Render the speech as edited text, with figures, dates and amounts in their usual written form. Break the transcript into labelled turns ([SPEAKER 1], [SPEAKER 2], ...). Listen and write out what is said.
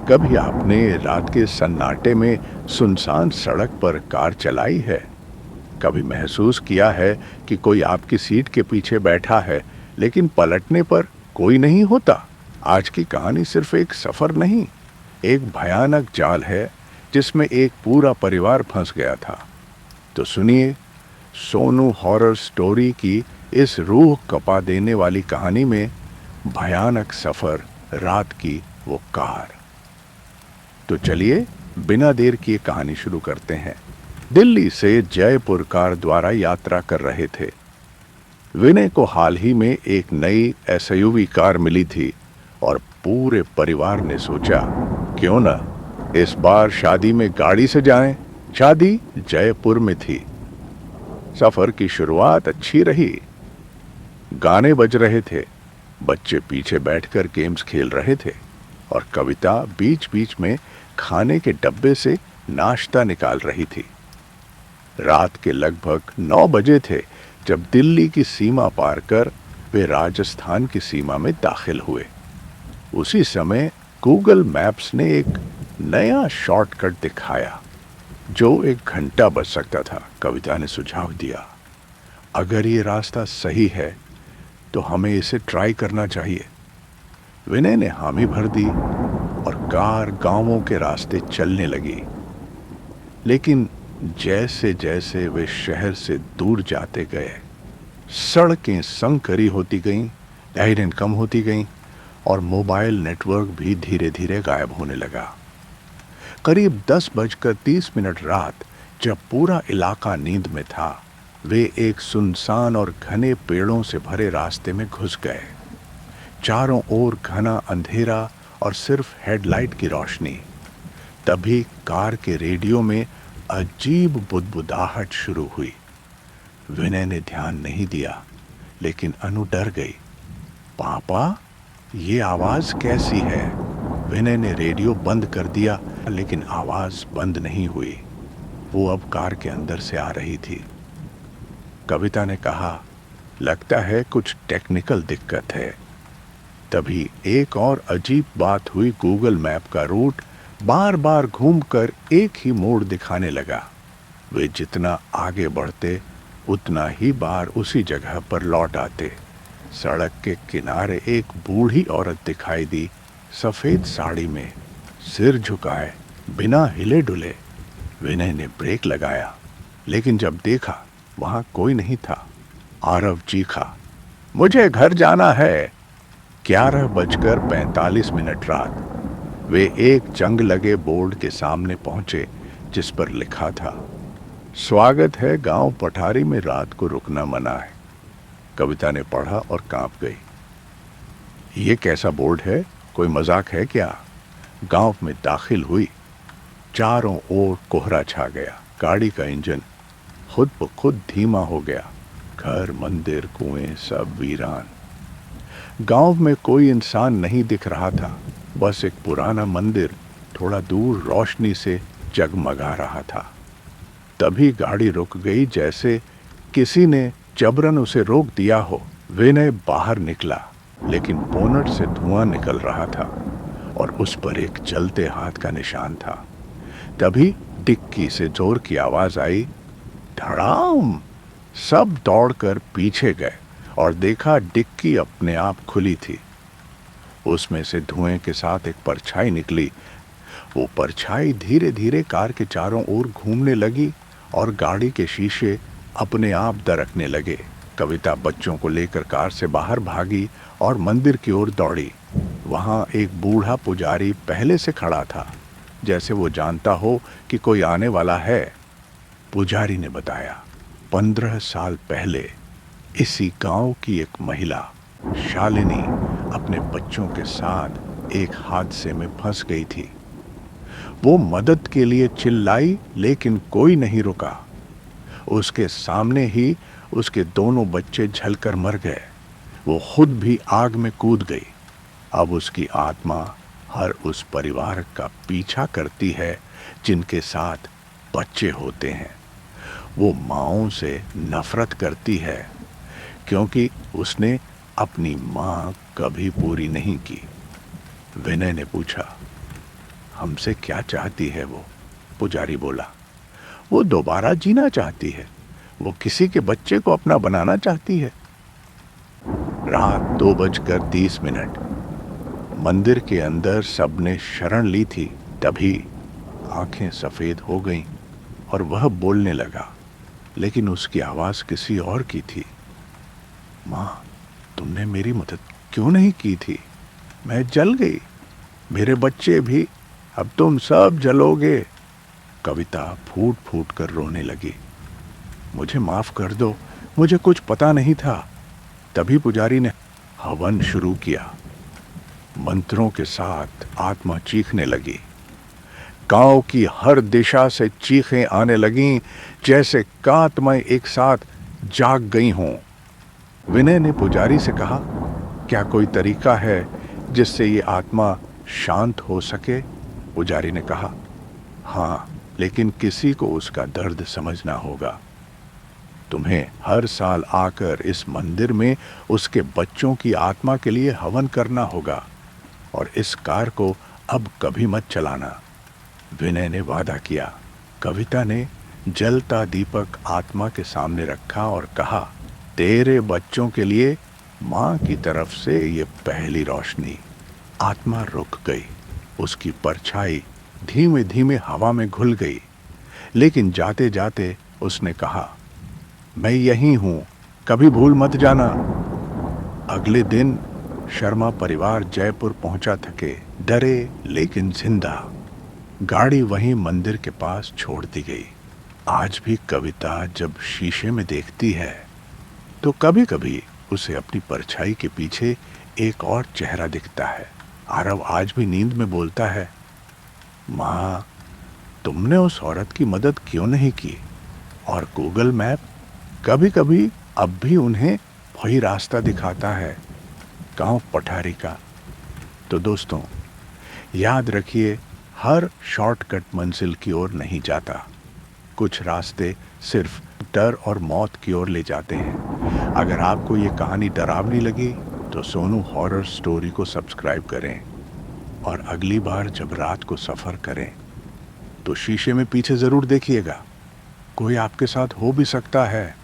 [SPEAKER 1] कभी आपने रात के सन्नाटे में सुनसान सड़क पर कार चलाई है? कभी महसूस किया है कि कोई आपकी सीट के पीछे बैठा है, लेकिन पलटने पर कोई नहीं होता? आज की कहानी सिर्फ एक सफर नहीं, एक भयानक जाल है जिसमें एक पूरा परिवार फंस गया था। तो सुनिए, सोनू हॉरर स्टोरी की इस रूह कपा देने वाली कहानी में भयानक सफर, रात की वो कार। तो चलिए, बिना देर किए कहानी शुरू करते हैं। दिल्ली से जयपुर कार द्वारा यात्रा कर रहे थे। विनय को हाल ही में एक नई एसयूवी कार मिली थी और पूरे परिवार ने सोचा, क्यों ना इस बार शादी में गाड़ी से जाएं। शादी जयपुर में थी। सफर की शुरुआत अच्छी रही। गाने बज रहे थे, बच्चे पीछे बैठकर गेम्स खेल रहे थे और कविता बीच बीच में खाने के डब्बे से नाश्ता निकाल रही थी। रात के लगभग 9 बजे थे जब दिल्ली की सीमा पार कर वे राजस्थान की सीमा में दाखिल हुए। उसी समय गूगल मैप्स ने एक नया शॉर्टकट दिखाया जो 1 घंटा बच सकता था। कविता ने सुझाव दिया, अगर ये रास्ता सही है तो हमें इसे ट्राई करना चाहिए। विनय ने हामी भर दी और कार गांवों के रास्ते चलने लगी। लेकिन जैसे जैसे वे शहर से दूर जाते गए, सड़कें संकरी होती गईं, लाइटें कम होती गईं और मोबाइल नेटवर्क भी धीरे धीरे गायब होने लगा। करीब 10:30 रात, जब पूरा इलाका नींद में था, वे एक सुनसान और घने पेड़ों से भरे रास्ते में घुस गए। चारों ओर घना अंधेरा और सिर्फ हेडलाइट की रोशनी। तभी कार के रेडियो में अजीब बुदबुदाहट शुरू हुई। विनय ने ध्यान नहीं दिया, लेकिन अनु डर गई। पापा, ये आवाज कैसी है? विनय ने रेडियो बंद कर दिया, लेकिन आवाज बंद नहीं हुई। वो अब कार के अंदर से आ रही थी। कविता ने कहा, लगता है कुछ टेक्निकल दिक्कत है। तभी एक और अजीब बात हुई। गूगल मैप का रूट बार बार घूमकर एक ही मोड़ दिखाने लगा। वे जितना आगे बढ़ते उतना ही बार उसी जगह पर लौट आते। सड़क के किनारे एक बूढ़ी औरत दिखाई दी, सफेद साड़ी में, सिर झुकाए, बिना हिले डुले। विनय ने ब्रेक लगाया, लेकिन जब देखा वहां कोई नहीं था। आरव चीखा, मुझे घर जाना है। 11:45 रात, वे एक जंग लगे बोर्ड के सामने पहुंचे जिस पर लिखा था, स्वागत है गांव पठारी में, रात को रुकना मना है। कविता ने पढ़ा और कांप गई। ये कैसा बोर्ड है? कोई मजाक है क्या? गांव में दाखिल हुई। चारों ओर कोहरा छा गया। गाड़ी का इंजन खुद ब खुद धीमा हो गया। घर, मंदिर, कुएं सब वीरान। गांव में कोई इंसान नहीं दिख रहा था। बस एक पुराना मंदिर थोड़ा दूर रोशनी से जगमगा रहा था। तभी गाड़ी रुक गई, जैसे किसी ने जबरन उसे रोक दिया हो। विनय बाहर निकला, लेकिन बोनट से धुआं निकल रहा था और उस पर एक जलते हाथ का निशान था। तभी डिक्की से जोर की आवाज आई, धड़ाम। सब दौड़कर पीछे गए और देखा डिक्की अपने आप खुली थी। उसमें से धुएं के साथ एक परछाई निकली। वो परछाई धीरे धीरे कार के चारों ओर घूमने लगी और गाड़ी के शीशे अपने आप दरकने लगे। कविता बच्चों को लेकर कार से बाहर भागी और मंदिर की ओर दौड़ी। वहां एक बूढ़ा पुजारी पहले से खड़ा था, जैसे वो जानता हो कि कोई आने वाला है। पुजारी ने बताया, 15 साल पहले इसी गांव की एक महिला, शालिनी, अपने बच्चों के साथ एक हादसे में फंस गई थी। वो मदद के लिए चिल्लाई, लेकिन कोई नहीं रुका। उसके सामने ही उसके दोनों बच्चे जलकर मर गए। वो खुद भी आग में कूद गई। अब उसकी आत्मा हर उस परिवार का पीछा करती है जिनके साथ बच्चे होते हैं। वो माँओं से नफरत करती है, क्योंकि उसने अपनी माँ कभी पूरी नहीं की। विनय ने पूछा, हमसे क्या चाहती है वो? पुजारी बोला। वो दोबारा जीना चाहती है। वो किसी के बच्चे को अपना बनाना चाहती है। रात 2:30 मंदिर के अंदर सबने शरण ली थी। तभी आंखें सफेद हो गईं और वह बोलने लगा, लेकिन उसकी आवाज किसी और की थी। माँ, तुमने मेरी मदद क्यों नहीं की थी? मैं जल गई, मेरे बच्चे भी, अब तुम सब जलोगे। कविता फूट फूट कर रोने लगी। मुझे माफ कर दो, मुझे कुछ पता नहीं था। तभी पुजारी ने हवन शुरू किया। मंत्रों के साथ आत्मा चीखने लगी। गांव की हर दिशा से चीखें आने लगीं, जैसे कांतमय एक साथ जाग गई हों। विनय ने पुजारी से कहा, क्या कोई तरीका है जिससे ये आत्मा शांत हो सके? पुजारी ने कहा, हाँ, लेकिन किसी को उसका दर्द समझना होगा। तुम्हें हर साल आकर इस मंदिर में उसके बच्चों की आत्मा के लिए हवन करना होगा और इस कार को अब कभी मत चलाना। विनय ने वादा किया। कविता ने जलता दीपक आत्मा के सामने रखा और कहा, तेरे बच्चों के लिए मां की तरफ से ये पहली रोशनी। आत्मा रुक गई। उसकी परछाई धीमे धीमे हवा में घुल गई, लेकिन जाते जाते उसने कहा, मैं यहीं हूं, कभी भूल मत जाना। अगले दिन शर्मा परिवार जयपुर पहुंचा, थके डरे लेकिन जिंदा। गाड़ी वहीं मंदिर के पास छोड़ दी गई। आज भी कविता जब शीशे में देखती है तो कभी कभी उसे अपनी परछाई के पीछे एक और चेहरा दिखता है। आरव आज भी नींद में बोलता है, माँ, तुमने उस औरत की मदद क्यों नहीं की? और गूगल मैप कभी कभी अब भी उन्हें वही रास्ता दिखाता है, गांव पठारी का। तो दोस्तों, याद रखिए, हर शॉर्टकट मंजिल की ओर नहीं जाता। कुछ रास्ते सिर्फ डर और मौत की ओर ले जाते हैं। अगर आपको ये कहानी डरावनी लगी तो सोनू हॉरर स्टोरी को सब्सक्राइब करें, और अगली बार जब रात को सफ़र करें तो शीशे में पीछे ज़रूर देखिएगा। कोई आपके साथ हो भी सकता है।